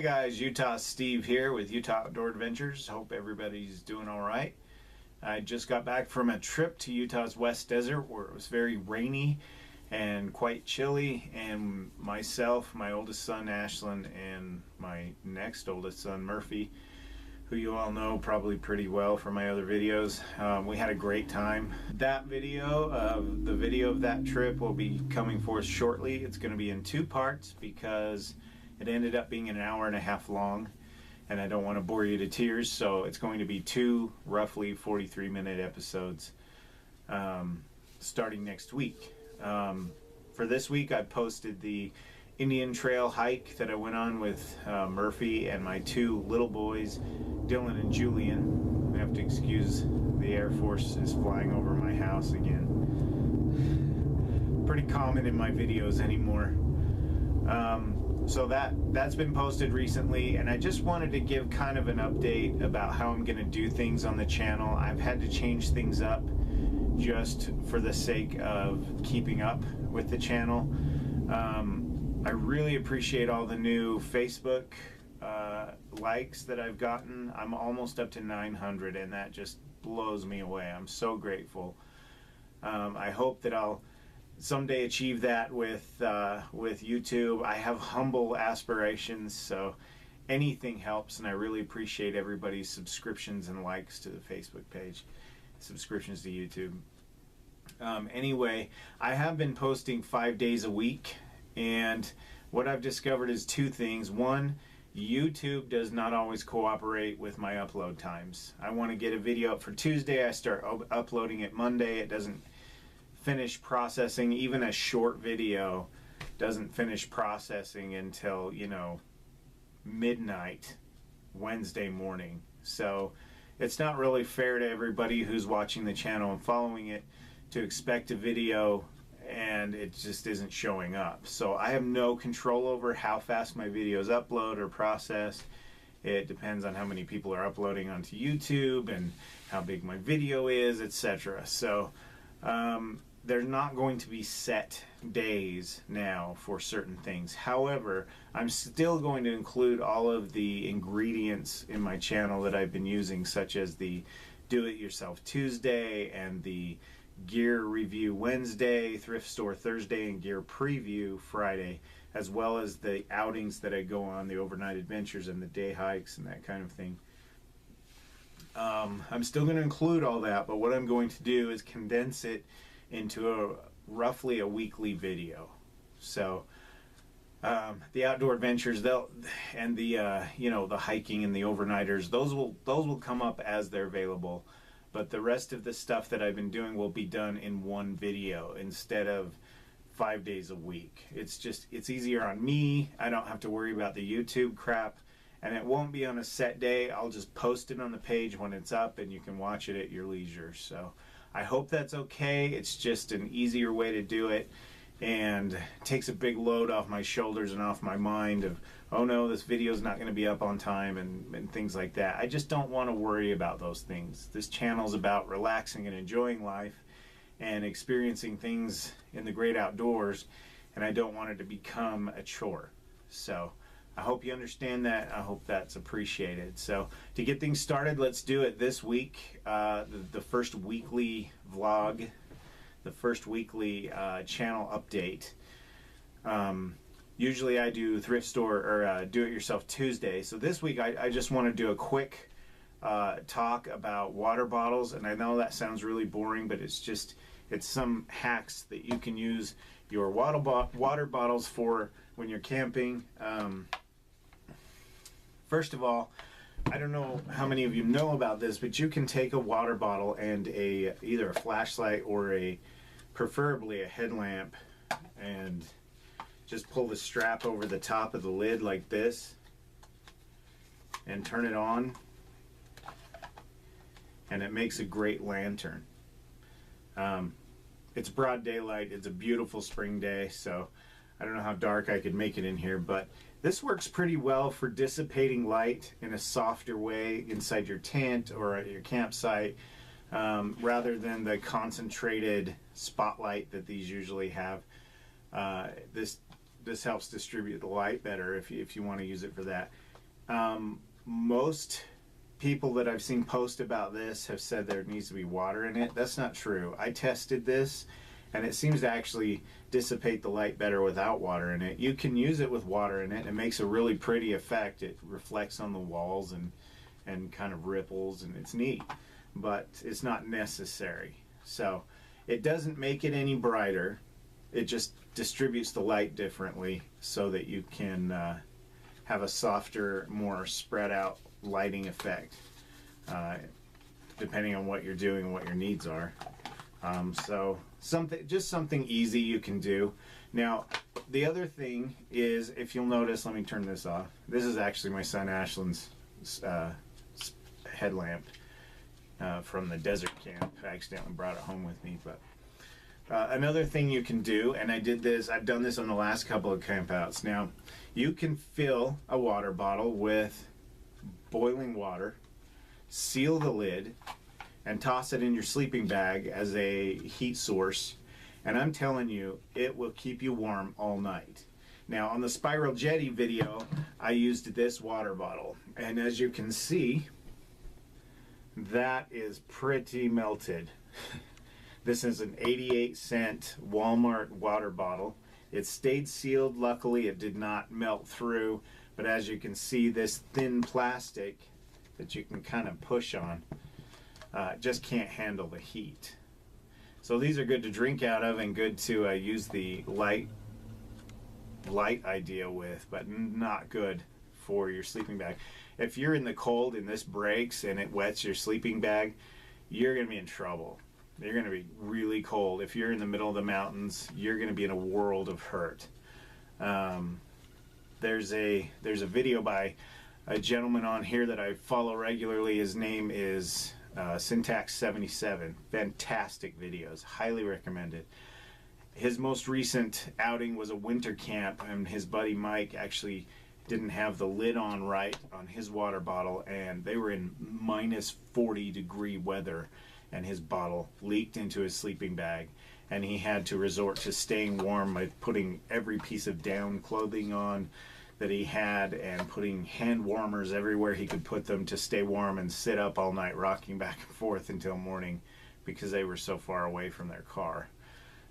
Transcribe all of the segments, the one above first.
Hey guys, Utah Steve here with Utah Outdoor Adventures. Hope everybody's doing all right. I just got back from a trip to Utah's West Desert where it was very rainy and quite chilly, and myself, my oldest son Ashland, and my next oldest son Murphy, who you all know probably pretty well from my other videos, we had a great time. The video of that trip will be coming forth shortly. It's going to be in two parts because it ended up being an hour and a half long, and I don't want to bore you to tears, so it's going to be two roughly 43-minute episodes starting next week. For this week, I posted the Indian Trail hike that I went on with Murphy and my two little boys, Dylan and Julian. I have to excuse the Air Force is flying over my house again. Pretty common in my videos anymore. So that's been posted recently, and I just wanted to give kind of an update about how I'm going to do things on the channel. I've had to change things up just for the sake of keeping up with the channel. I really appreciate all the new Facebook likes that I've gotten. I'm almost up to 900, and that just blows me away. I'm so grateful. I hope that I'll someday achieve that with YouTube. I have humble aspirations, so anything helps, and I really appreciate everybody's subscriptions and likes to the Facebook page, subscriptions to YouTube. Anyway, I have been posting 5 days a week, and what I've discovered is two things. One, YouTube does not always cooperate with my upload times. I want to get a video up for Tuesday, I start uploading it Monday. It doesn't finish processing. Even a short video doesn't finish processing until, you know, midnight Wednesday morning. So it's not really fair to everybody who's watching the channel and following it to expect a video and it just isn't showing up. So I have no control over how fast my videos upload or process. It depends on how many people are uploading onto YouTube and how big my video is, etc. So there's not going to be set days now for certain things. However, I'm still going to include all of the ingredients in my channel that I've been using, such as the Do-It-Yourself Tuesday and the Gear Review Wednesday, Thrift Store Thursday, and Gear Preview Friday, as well as the outings that I go on, the overnight adventures and the day hikes and that kind of thing. I'm still going to include all that, but what I'm going to do is condense it into roughly a weekly video. So the outdoor adventures, and the the hiking and the overnighters, those will come up as they're available. But the rest of the stuff that I've been doing will be done in one video instead of 5 days a week. It's easier on me. I don't have to worry about the YouTube crap, and it won't be on a set day. I'll just post it on the page when it's up, and you can watch it at your leisure. So I hope that's okay. It's just an easier way to do it, and takes a big load off my shoulders and off my mind of, oh no, this video is not going to be up on time and things like that. I just don't want to worry about those things. This channel's about relaxing and enjoying life and experiencing things in the great outdoors, and I don't want it to become a chore. So I hope you understand that. I hope that's appreciated. So to get things started, let's do it this week. The first weekly vlog, the first weekly channel update. Usually I do Thrift Store or Do-It-Yourself Tuesday. So this week I just want to do a quick talk about water bottles. And I know that sounds really boring, but it's some hacks that you can use your water bottles for when you're camping. First of all, I don't know how many of you know about this, but you can take a water bottle and either a flashlight or preferably a headlamp, and just pull the strap over the top of the lid like this and turn it on, and it makes a great lantern. It's broad daylight. It's a beautiful spring day, so I don't know how dark I could make it in here, but this works pretty well for dissipating light in a softer way inside your tent or at your campsite, rather than the concentrated spotlight that these usually have. This helps distribute the light better if you want to use it for that. Most people that I've seen post about this have said there needs to be water in it. That's not true. I tested this, and it seems to actually dissipate the light better without water in it. You can use it with water in it. It makes a really pretty effect. It reflects on the walls and kind of ripples, and it's neat, but it's not necessary. So it doesn't make it any brighter. It just distributes the light differently so that you can have a softer, more spread out lighting effect, depending on what you're doing and what your needs are. So something easy you can do. Now, the other thing is, if you'll notice, let me turn this off. This is actually my son Ashland's headlamp from the desert camp. I accidentally brought it home with me, but another thing you can do, and I've done this on the last couple of campouts. Now, you can fill a water bottle with boiling water, seal the lid, and toss it in your sleeping bag as a heat source, and I'm telling you, it will keep you warm all night. Now, on the Spiral Jetty video, I used this water bottle, and as you can see, that is pretty melted. This is an 88-cent Walmart water bottle. It stayed sealed. Luckily, it did not melt through, but as you can see, this thin plastic that you can kind of push on just can't handle the heat. So these are good to drink out of and good to use the light idea with, but not good for your sleeping bag. If you're in the cold and this breaks and it wets your sleeping bag, you're going to be in trouble. You're going to be really cold. If you're in the middle of the mountains, you're going to be in a world of hurt. There's a video by a gentleman on here that I follow regularly. His name is Syntax77. Fantastic videos. Highly recommended. His most recent outing was a winter camp, and his buddy Mike actually didn't have the lid on right on his water bottle, and they were in minus 40-degree weather, and his bottle leaked into his sleeping bag, and he had to resort to staying warm by putting every piece of down clothing on that he had and putting hand warmers everywhere he could put them to stay warm and sit up all night rocking back and forth until morning because they were so far away from their car.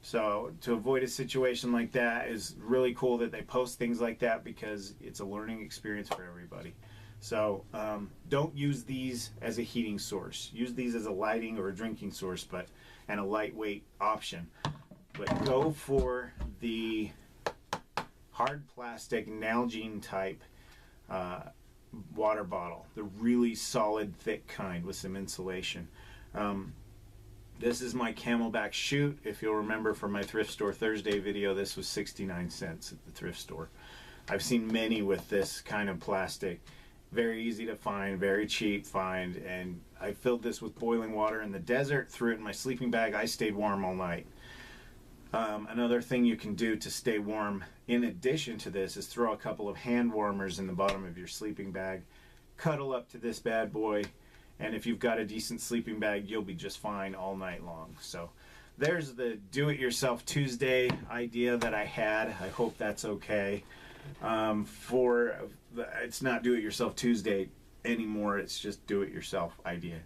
So to avoid a situation like that is really cool that they post things like that because it's a learning experience for everybody. So don't use these as a heating source. Use these as a lighting or a drinking source, and a lightweight option. But go for the hard plastic Nalgene type water bottle, the really solid, thick kind with some insulation. This is my Camelback chute. If you'll remember from my Thrift Store Thursday video, this was 69 cents at the thrift store. I've seen many with this kind of plastic. Very easy to find, very cheap find, and I filled this with boiling water in the desert, threw it in my sleeping bag. I stayed warm all night. Another thing you can do to stay warm in addition to this is throw a couple of hand warmers in the bottom of your sleeping bag, cuddle up to this bad boy, and if you've got a decent sleeping bag, you'll be just fine all night long. So there's the do-it-yourself Tuesday idea that I had. I hope that's okay. It's not do-it-yourself Tuesday anymore. It's just do-it-yourself idea.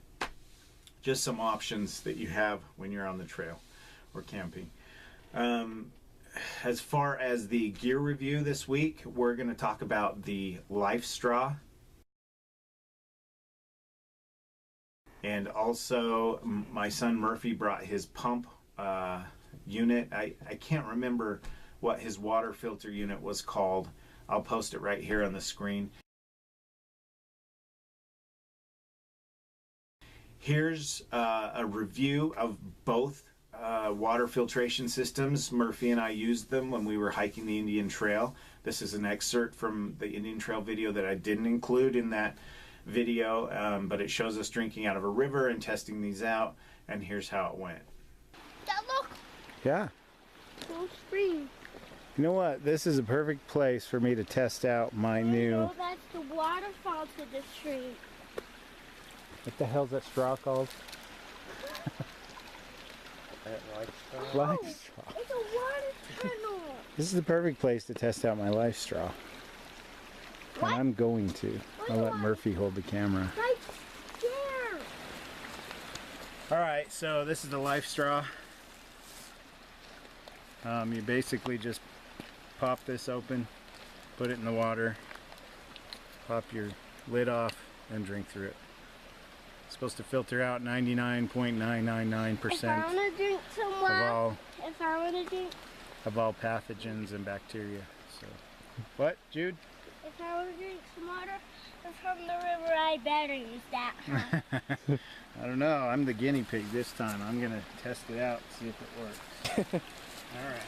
Just some options that you have when you're on the trail or camping. As far as the gear review this week, we're going to talk about the Life Straw. And also, my son Murphy brought his pump unit. I can't remember what his water filter unit was called. I'll post it right here on the screen. Here's a review of both water filtration systems. Murphy and I used them when we were hiking the Indian Trail. This is an excerpt from the Indian Trail video that I didn't include in that video, but it shows us drinking out of a river and testing these out, and here's how it went. Dad, look! Yeah? Cool spring. You know what? This is a perfect place for me to test out my new... No, that's the waterfall to the stream. What the hell's that straw called? Life straw? Life straw. It's a water tunnel. This is the perfect place to test out my Life Straw. And I'm going to. I'll let Murphy hold the camera. Right there. Alright, so this is the life straw. You basically just pop this open, put it in the water, pop your lid off, and drink through it. It's supposed to filter out 99.999% If I want to drink some of water, all pathogens and bacteria. So, what, Jude? if I want to drink some water from the river, I better use that. Huh? I don't know. I'm the guinea pig this time. I'm gonna test it out, see if it works. All right.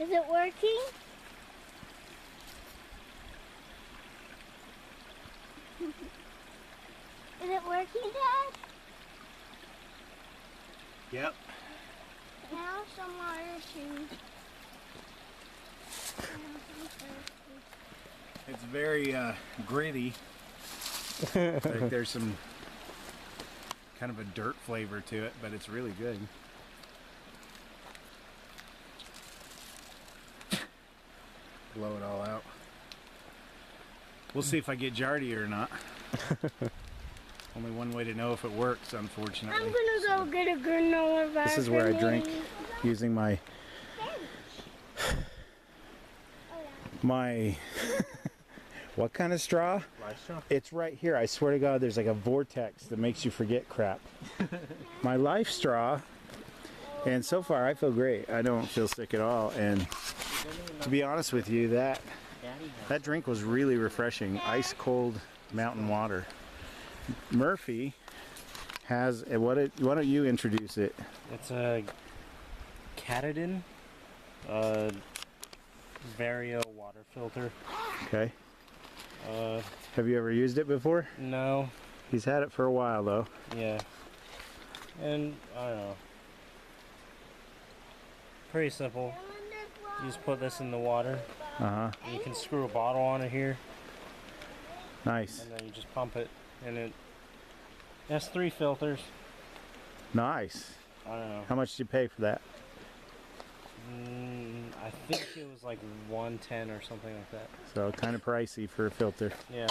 Is it working? Is it working, Dad? Yep. Now some water too. It's very gritty. Like there's some kind of a dirt flavor to it, but it's really good. Blow it all out. We'll see if I get jardy or not. Only one way to know if it works, unfortunately. I'm gonna go get a granola bar. This is where I drink using my what kind of straw? Live straw? It's right here. I swear to God, there's like a vortex that makes you forget crap. My life straw, and so far I feel great. I don't feel sick at all, and to be honest with you, that drink was really refreshing. Ice cold mountain water. Murphy has why don't you introduce it? It's a Katadyn Vario water filter. Okay. Have you ever used it before? No. He's had it for a while though. Yeah. And I don't know. Pretty simple. You just put this in the water. Uh-huh. You can screw a bottle on it here, Nice. and then you just pump it, and it has 3 filters. Nice. I don't know. How much did you pay for that? I think it was like $110 or something like that. So kind of pricey for a filter. Yeah.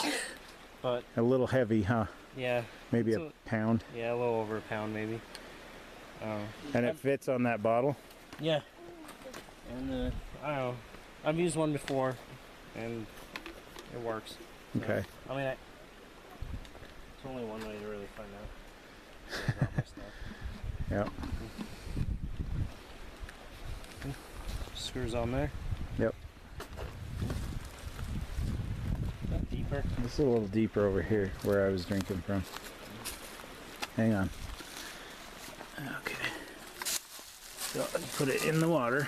But A little heavy, huh? yeah. Maybe It's a pound. Yeah, a little over a pound maybe. And it fits on that bottle? Yeah. And I don't know. I've used one before, and it works. So, Okay. I mean, it's only one way to really find out. About my stuff. Yep. Screws on there. Yep. That deeper. This is a little deeper over here where I was drinking from. Hang on. Okay. So put it in the water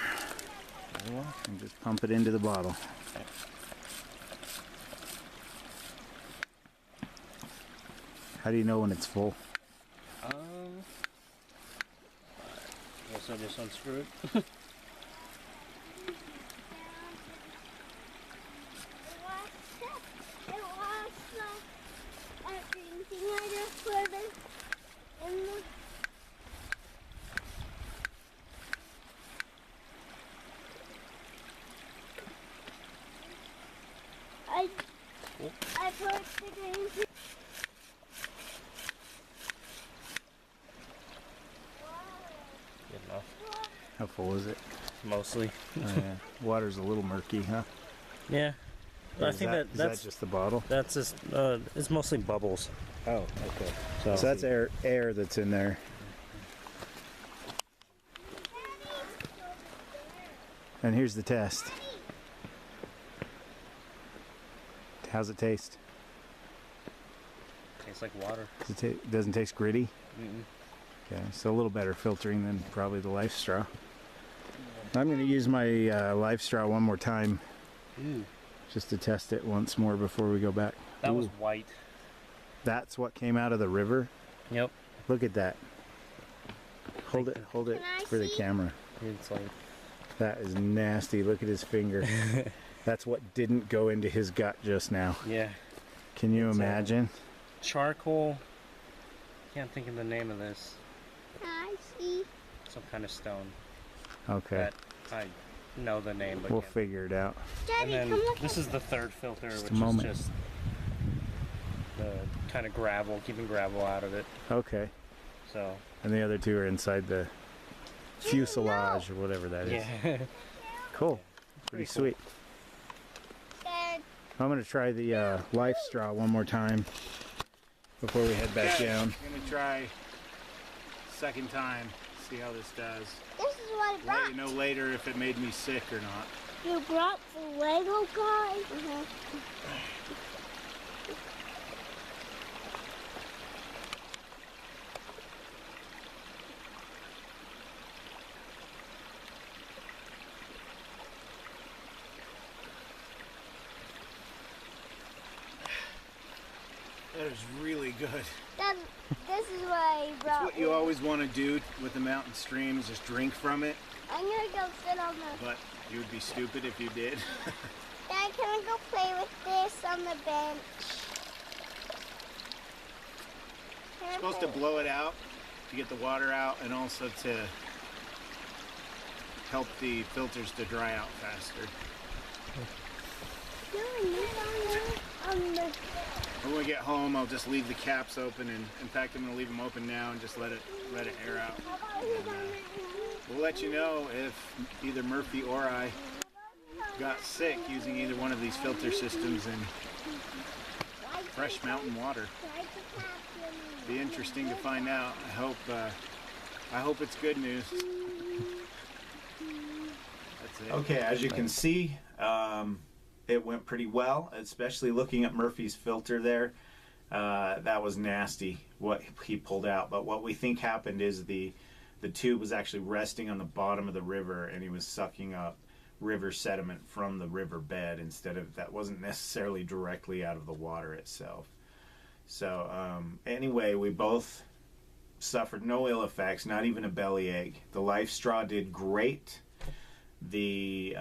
and just pump it into the bottle. How do you know when it's full? Guess I just unscrew it. I just put it in the... I put the green tea. Good enough. How full is it? Mostly. Oh, yeah. Water's a little murky, huh? Yeah. Or I is think that, that's just the bottle? that's just it's mostly bubbles. Oh, okay. So, So that's air that's in there. And here's the test. How's it taste? tastes like water. Does it doesn't taste gritty? Mm-mm. Okay, so a little better filtering than probably the life straw. I'm going to use my life straw one more time Ooh. just to test it once more before we go back. That was Ooh, white. that's what came out of the river. Yep. Look at that. Hold it Can I for the see? camera. It's like That is nasty. Look at his finger. That's what didn't go into his gut just now. yeah. Can you It's, imagine? Charcoal. Can't think of the name of this. Can I see? Some kind of stone. Okay. That I know the name, but We'll can't. figure it out. Daddy, And come then look this at is the third filter, Just a which moment. is just the kind of gravel, keeping gravel out of it. Okay. So And the other two are inside the fuselage or whatever that is. yeah, Cool. Pretty cool. sweet. Dad. I'm gonna try the life straw one more time before we head back down. I'm gonna try second time, see how this does. This is what I brought. Let you know later if it made me sick or not. You brought the Lego guy? That is really good. Dad, this is what I brought. That's what you always want to do with the mountain streams, just drink from it. I'm gonna go sit on the... But you would be stupid if you did. Dad, can I go play with this on the bench? Can I Supposed to play blow it out to get the water out and also to help the filters to dry out faster. on the... When we get home, I'll just leave the caps open, and in fact, I'm going to leave them open now and just let it air out. We'll let you know if either Murphy or I got sick using either one of these filter systems in fresh mountain water. Be interesting to find out. I hope it's good news. That's it. Okay, as you can see, it went pretty well, especially looking at Murphy's filter there. That was nasty what he pulled out, but what we think happened is the tube was actually resting on the bottom of the river, and he was sucking up river sediment from the river bed instead of, that wasn't necessarily directly out of the water itself. So anyway, we both suffered no ill effects, not even a bellyache. The life straw did great. The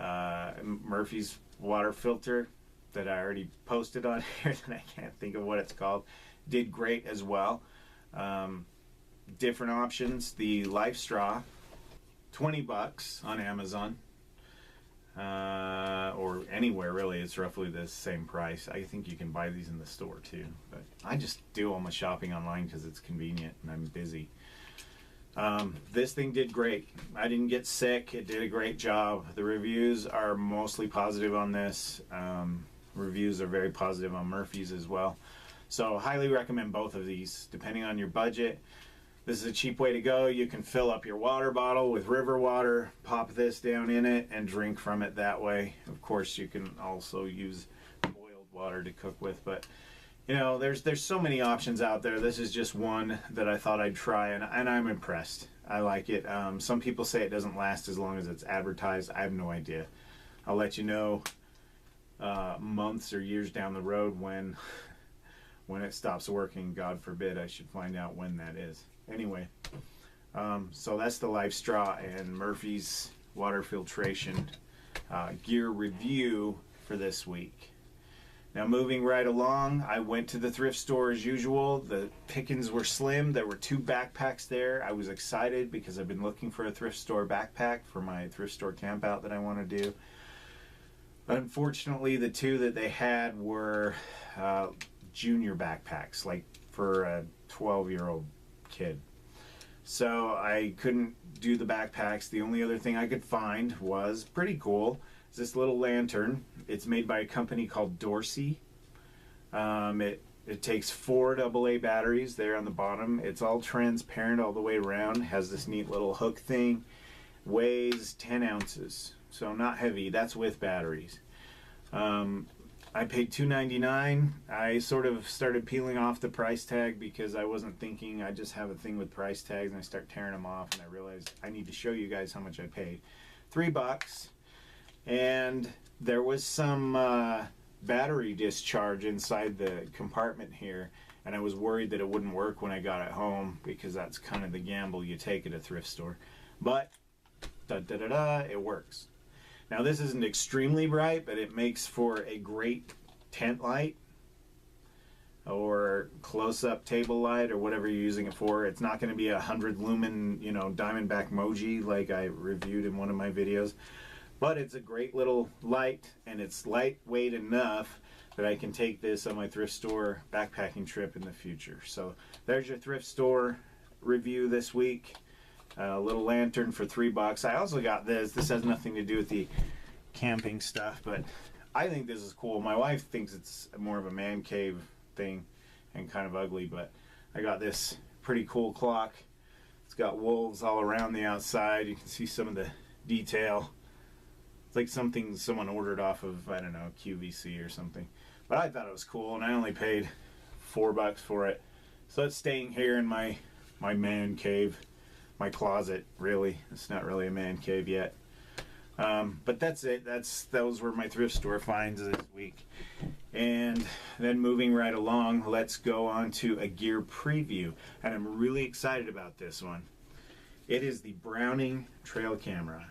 Murphy's water filter that I already posted on here that I can't think of what it's called did great as well. Different options. The life straw, $20 on Amazon, or anywhere really. It's roughly the same price. I think you can buy these in the store too, but I just do all my shopping online because it's convenient and I'm busy. This thing did great. I didn't get sick. It did a great job. The reviews are mostly positive on this. Reviews are very positive on Murphy's as well. So highly recommend both of these depending on your budget. This is a cheap way to go. You can fill up your water bottle with river water, pop this down in it, and drink from it that way. Of course, you can also use boiled water to cook with, but you know, there's so many options out there. This is just one that I thought I'd try, and I'm impressed. I like it. Some people say it doesn't last as long as it's advertised. I have no idea. I'll let you know months or years down the road when it stops working. God forbid I should find out when that is. Anyway, so that's the life straw and Murphy's water filtration gear review for this week. Now moving right along, I went to the thrift store as usual. The pickings were slim. There were 2 backpacks there. I was excited because I've been looking for a thrift store backpack for my thrift store camp out that I want to do. Unfortunately, the 2 that they had were junior backpacks, like for a 12-year-old kid. So I couldn't do the backpacks. The only other thing I could find was pretty cool. It's this little lantern. It's made by a company called Dorsey. It takes 4 AA batteries there on the bottom. It's all transparent all the way around. Has this neat little hook thing. Weighs 10 ounces, so not heavy. That's with batteries. I paid $2.99. I sort of started peeling off the price tag because I wasn't thinking. I just have a thing with price tags, and I start tearing them off, and I realized I need to show you guys how much I paid. $3, and there was some battery discharge inside the compartment here, and I was worried that it wouldn't work when I got it home because that's kind of the gamble you take at a thrift store. But it works. Now this isn't extremely bright, but it makes for a great tent light. or close-up table light or whatever you're using it for. It's not going to be a 100 lumen, you know, Diamondback Moji like I reviewed in one of my videos. But it's a great little light, and it's lightweight enough that I can take this on my thrift store backpacking trip in the future. So there's your thrift store review this week. A little lantern for $3. I also got this. This has nothing to do with the camping stuff, but I think this is cool. My wife thinks it's more of a man cave thing and kind of ugly, but I got this pretty cool clock. It's got wolves all around the outside. You can see some of the detail. It's like something someone ordered off of, I don't know, QVC or something. But I thought it was cool, and I only paid $4 for it. So it's staying here in my man cave, my closet, really. It's not really a man cave yet. But that's it. Those were my thrift store finds this week. And then moving right along, let's go on to a gear preview. And I'm really excited about this one. It is the Browning trail camera.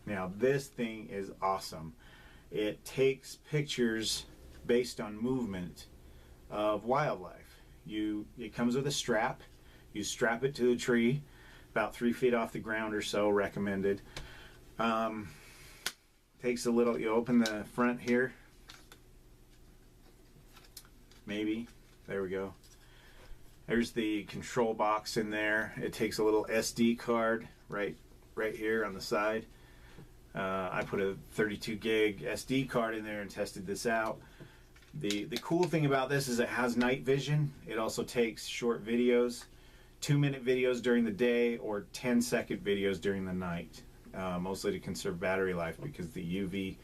Now this thing is awesome. It takes pictures based on movement of wildlife. It comes with a strap. You strap it to the tree, about 3 feet off the ground or so, recommended. Takes a little, you open the front here. Maybe. There we go. There's the control box in there. It takes a little SD card right here on the side. I put a 32 gig SD card in there and tested this out. The cool thing about this is it has night vision. It also takes short videos, 2-minute videos during the day or 10-second videos during the night, mostly to conserve battery life because the UV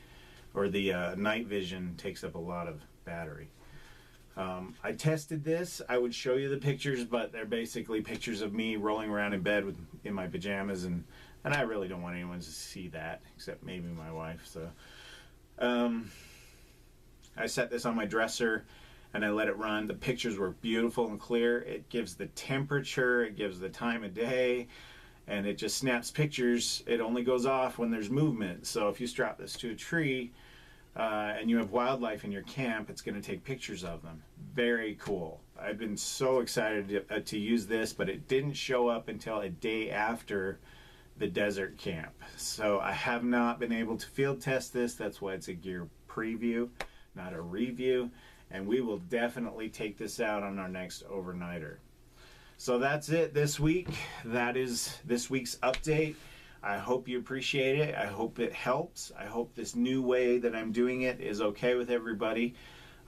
or the night vision takes up a lot of battery. I tested this. I would show you the pictures, but they're basically pictures of me rolling around in bed in my pajamas, and I really don't want anyone to see that except maybe my wife. So I set this on my dresser and I let it run. The pictures were beautiful and clear. It gives the temperature, it gives the time of day, and it just snaps pictures. It only goes off when there's movement. So if you strap this to a tree and you have wildlife in your camp, it's going to take pictures of them. Very cool. I've been so excited to use this, but it didn't show up until a day after the desert camp. So I have not been able to field test this. That's why it's a gear preview, not a review. And we will definitely take this out on our next overnighter. So that's it this week. That is this week's update. I hope you appreciate it. I hope it helps. I hope this new way that I'm doing it is okay with everybody.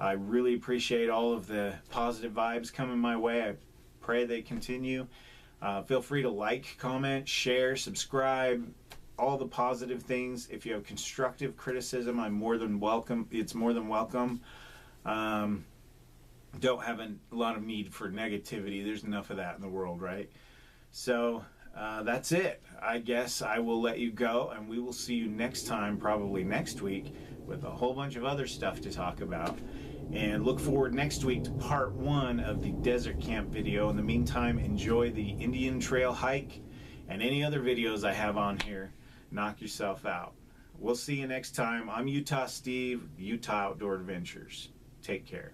I really appreciate all of the positive vibes coming my way. I pray they continue. Feel free to like, comment, share, subscribe, all the positive things. If you have constructive criticism, I'm more than welcome. It's more than welcome. Don't have a lot of need for negativity. There's enough of that in the world, right? So that's it. I guess I will let you go, and we will see you next time, probably next week, with a whole bunch of other stuff to talk about. And look forward next week to part 1 of the desert camp video. In the meantime, enjoy the Indian Trail hike and any other videos I have on here. Knock yourself out. We'll see you next time. I'm Utah Steve, Utah Outdoor Adventures. Take care.